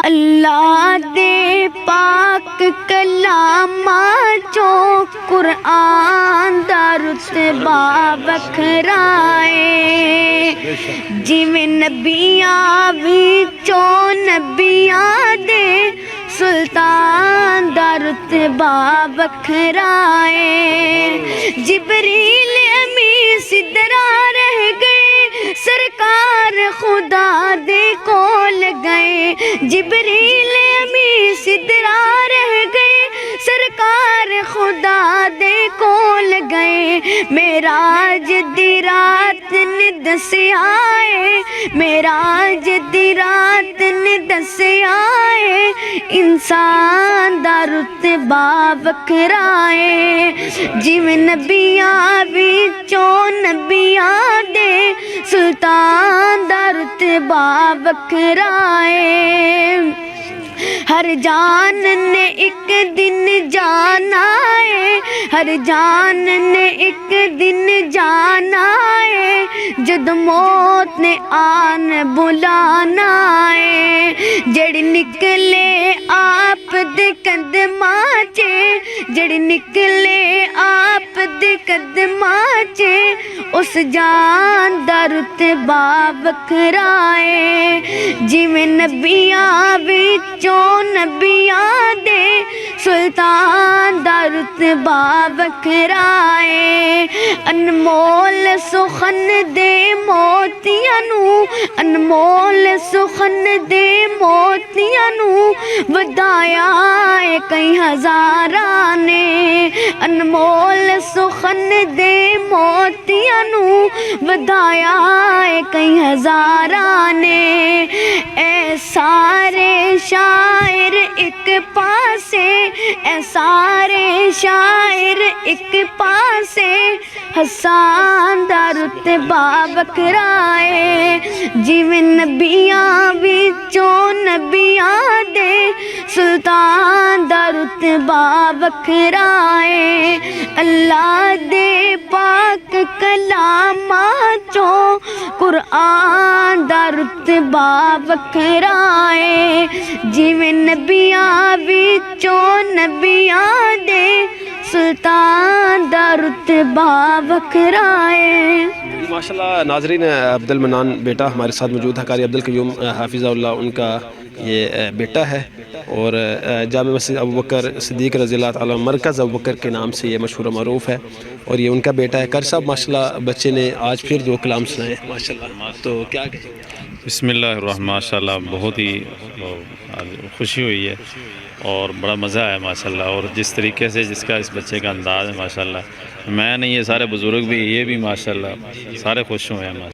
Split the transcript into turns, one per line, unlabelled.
अल्लाह दे पाक कलामा चो कुरआन दा रुतबा वखराए। जिवें नबियां विचों नबियां दे सुल्तान दा रुतबा वखराए। जिबरील अमीन सिदरा रह गए, सरकार खुदा दे कोल गए। जिबरील अमीन सिदरा रह गए, सरकार खुदा दे कोल गए। मेराज दी रात ने दस्सिया है, मेराज दी रात ने दस्सिया है, इंसान दा रुतबा वखराए। जिवें नबियां विचों नबियां दे सुल्तान दा रुतबा वखराए। हर जान ने एक दिन जाना है, हर जान ने एक दिन जाना है, जद मौत ने आन बुलाना है। जड़ निकले आप दे कदमां चे, जड़ निकले आप दे कदमां चे, उस जान दा रुतबा वखराए। जिवें नबियां विचों नबियां दे सुल्तान दा रुतबा वखराए। अनमोल सुखन दे मोतियां नू, अनमोल सुखन दे मोतियां नू वधाया है कई हज़ारां ने। अनमोल सुखन दे मोतियां नू वधाया है कई हज़ारां ने। ऐ सारे शायर एक पासे, ऐ सारे शायर एक पासे, हसन दा रुतबा वखराए। जिवें नबियां विचों नबियां दे सुल्तान दा रुतबा वखराए। अल्लाह दे पाक कलामा चो कुरआन दा रुतबा वखराए। जिवें नबियां विचों नबियां दे सुल्तान दा रुतबा वखराए।
माशाल्लाह नाज़रीन, अब्दुल मन्नान बेटा हमारे साथ मौजूद है। कारी अब्दुल क़य्यूम हाफिज़हुल्लाह उनका ये बेटा है और जामे मस्जिद अबू बकर सिद्दीक़ रज़ियल्लाहु ताला मरकज़ अबू बकर के नाम से ये मशहूर मरूफ़ है और ये उनका बेटा है। कारी साहब माशाल्लाह बच्चे ने आज फिर दो कलाम सुनाए माशाल्लाह, तो क्या कहें?
बिस्मिल्लाहिर्रहमानिर्रहीम। माशाल्लाह बहुत ही खुशी हुई है और बड़ा मज़ा आया माशाल्लाह। और जिस तरीके से जिसका इस बच्चे का अंदाज़ है माशाल्लाह, मैं नहीं ये सारे बुज़ुर्ग भी, ये भी माशाल्लाह सारे खुश हुए हैं।